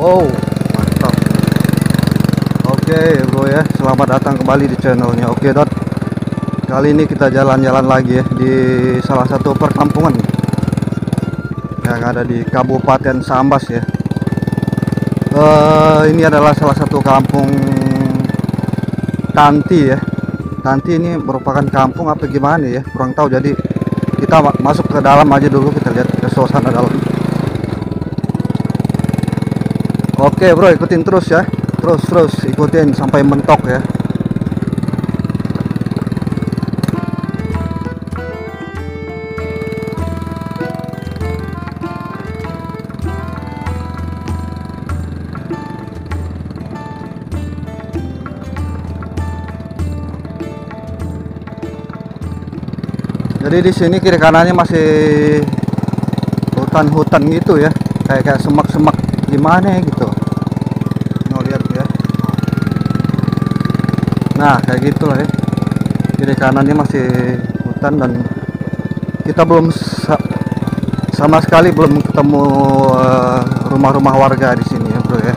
Wow, mantap. Oke bro ya, selamat datang kembali di channelnya Oke Dot. Kali ini kita jalan-jalan lagi ya di salah satu perkampungan yang ada di Kabupaten Sambas ya. Ini adalah salah satu kampung Tanti ya. Tanti ini merupakan kampung apa gimana ya, kurang tahu. Jadi kita masuk ke dalam aja dulu, kita lihat ke suasana dalam. Oke bro, ikutin terus ya, terus ikutin sampai mentok ya. Jadi di sini kiri kanannya masih hutan-hutan gitu ya, kayak semak-semak gimana ya gitu. Mau lihat ya. Nah kayak gitulah ya, kiri kanannya masih hutan dan kita belum sama sekali belum ketemu rumah-rumah warga di sini ya bro ya.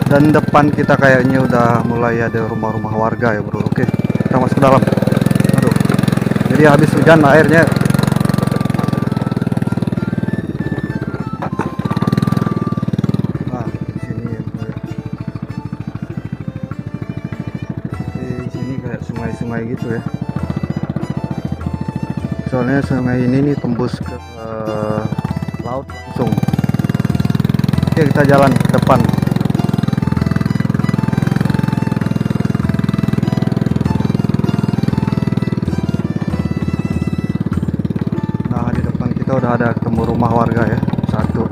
Dan depan kita kayaknya udah mulai ada rumah-rumah warga ya bro. Oke, kita masuk ke dalam. Aduh, jadi habis hujan airnya di sini ya bro. Di sini kayak sungai-sungai gitu ya. Soalnya sungai ini nih tembus ke laut langsung. Oke, kita jalan ke depan. Kita udah ada ketemu rumah warga ya, satu.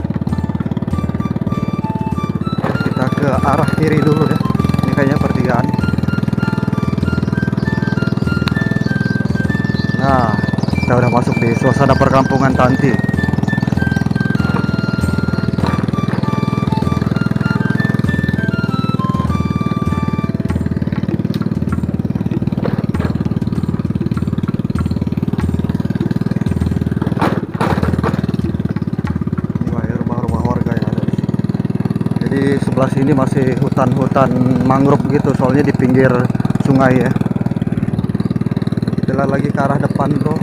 Kita ke arah kiri dulu ya, ini kayaknya pertigaan. Nah, kita udah masuk di suasana perkampungan Tanti. Di sebelah sini masih hutan-hutan mangrove gitu, soalnya di pinggir sungai ya. Kita lagi ke arah depan bro.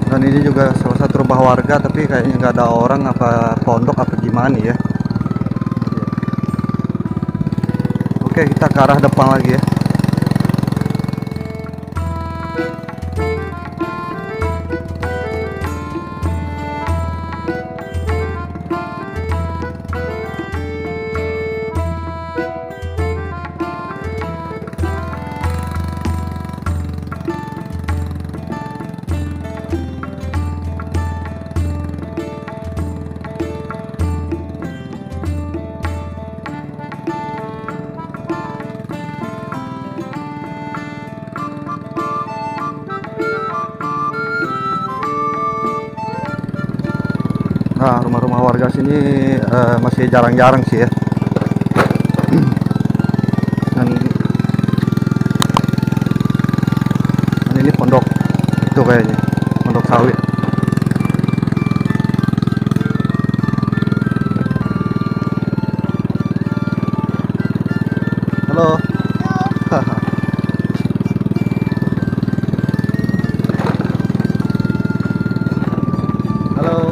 Dan ini juga salah satu rumah warga, tapi kayaknya nggak ada orang, apa pondok apa gimana ya. Oke, kita ke arah depan lagi ya. Nah, rumah-rumah warga sini masih jarang-jarang sih ya. Dan ini pondok itu kayaknya, pondok sawit. Halo. Halo.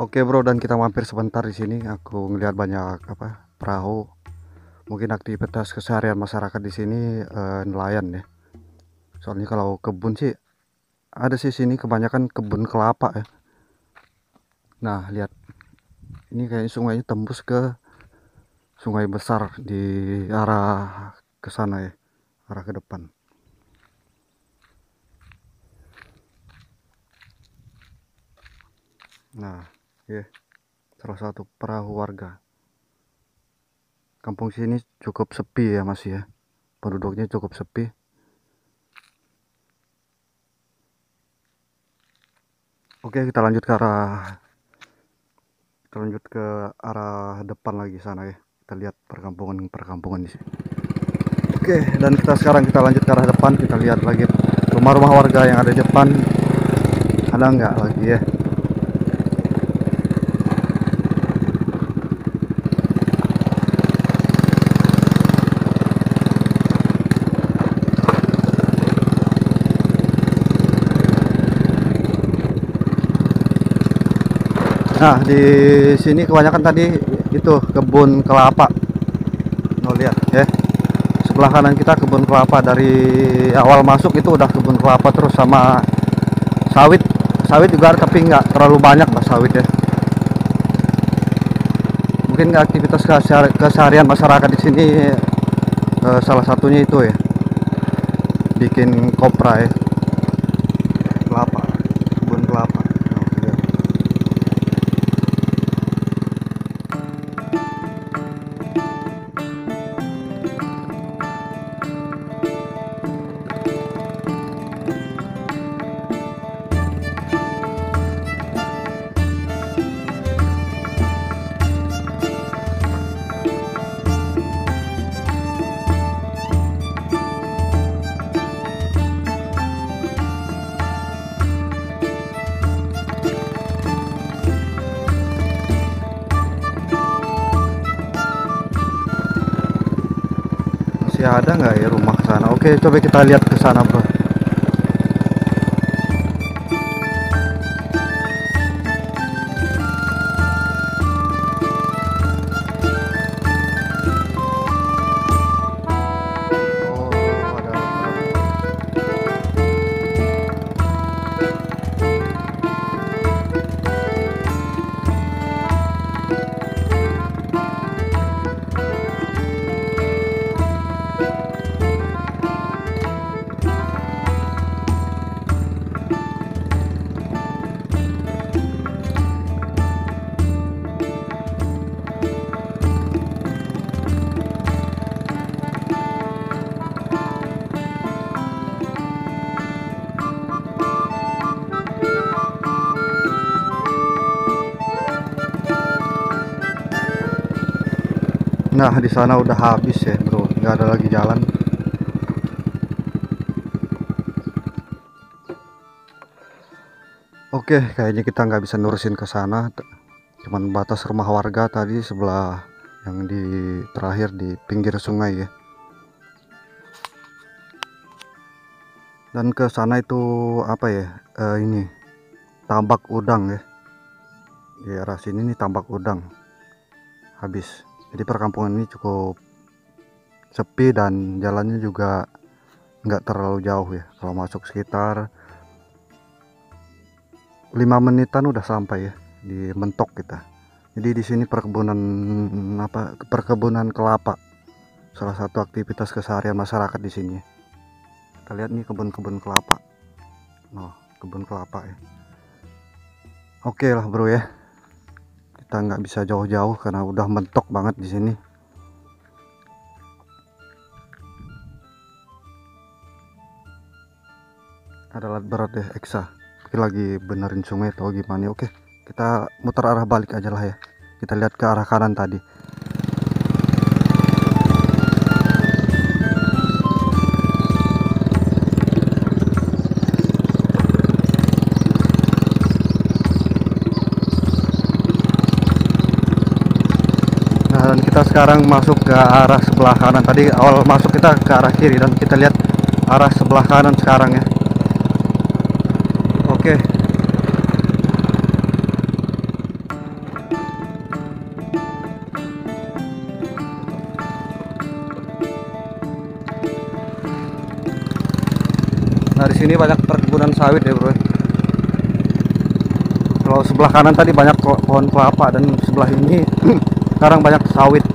Oke bro, dan kita mampir sebentar di sini. Aku ngelihat banyak apa perahu. Mungkin aktivitas keseharian masyarakat di sini nelayan ya. Soalnya kalau kebun sih ada sih sini kebanyakan kebun kelapa ya. Nah lihat, ini kayaknya sungainya tembus ke sungai besar di arah ke sana ya, arah ke depan. Nah ya, salah satu perahu warga. Kampung sini cukup sepi ya masih ya, penduduknya cukup sepi. Oke, kita lanjut ke arah depan lagi sana ya. Kita lihat perkampungan di sini. Oke, dan kita lanjut ke arah depan. Kita lihat lagi rumah-rumah warga yang ada di depan. Ada nggak lagi ya? Nah, di sini kebanyakan tadi itu kebun kelapa. Noh, lihat ya. Sebelah kanan kita kebun kelapa, dari awal masuk itu udah kebun kelapa terus sama sawit. Sawit juga tapi nggak terlalu banyak lah sawit ya. Mungkin aktivitas keseharian masyarakat di sini salah satunya itu ya, bikin kopra ya, kelapa, kebun kelapa. Noh, lihat. Masih ada nggak ya rumah ke sana? Oke, coba kita lihat ke sana bro. Oh, ada beberapa. Nah, di sana udah habis ya bro, nggak ada lagi jalan. Oke, kayaknya kita nggak bisa nurusin ke sana. Cuman batas rumah warga tadi sebelah yang di terakhir di pinggir sungai ya. Dan ke sana itu apa ya? Ini tambak udang ya. Di arah sini nih tambak udang. Habis. Jadi perkampungan ini cukup sepi dan jalannya juga nggak terlalu jauh ya. Kalau masuk sekitar 5 menitan udah sampai ya di mentok kita. Jadi di sini perkebunan kelapa. Salah satu aktivitas keseharian masyarakat di sini. Kita lihat nih kebun-kebun kelapa. Nah, kebun kelapa ya. Oke lah bro ya. Kita nggak bisa jauh-jauh karena udah mentok banget di sini. Ada alat berat ya, Eksa. Mungkin lagi benerin sungai atau gimana. Oke, kita muter arah balik aja lah ya. Kita lihat ke arah kanan tadi. Dan kita sekarang masuk ke arah sebelah kanan. Tadi awal masuk kita ke arah kiri, dan kita lihat arah sebelah kanan sekarang ya. Oke. Nah di sini banyak perkebunan sawit ya bro. Kalau sebelah kanan tadi banyak pohon kelapa dan sebelah ini sekarang banyak sawit.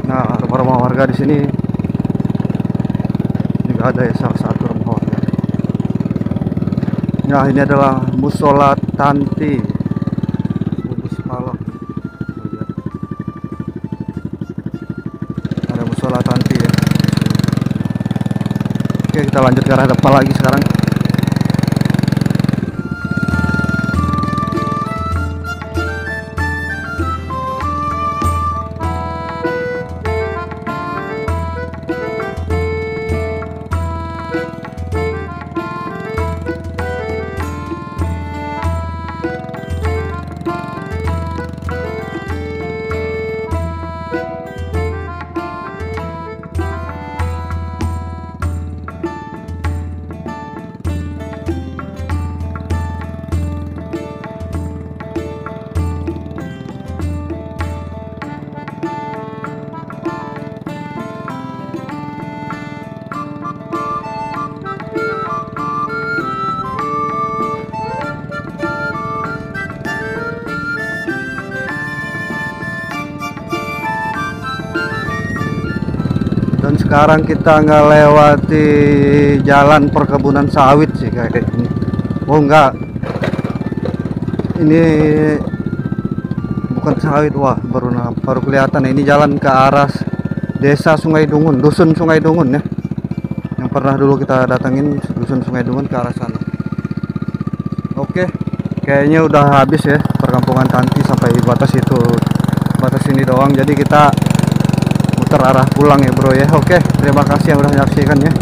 Nah rumah-rumah warga di sini juga ada ya, salah satu rumah warga. Nah ini adalah musola Tanti Bubus Palok. Ada musola Tanti ya. Oke, kita lanjut ke arah depan lagi sekarang. Dan sekarang kita nggak lewati jalan perkebunan sawit sih kayak ini. Oh enggak, ini bukan sawit. Wah baru kelihatan. Ini jalan ke arah desa Sungai Dungun, dusun Sungai Dungun ya, yang pernah dulu kita datangin, dusun Sungai Dungun ke arah sana. Oke, kayaknya udah habis ya perkampungan Tanti sampai batas itu, batas ini doang. Jadi kita muter arah pulang ya bro ya. Oke, terima kasih yang udah menyaksikan ya.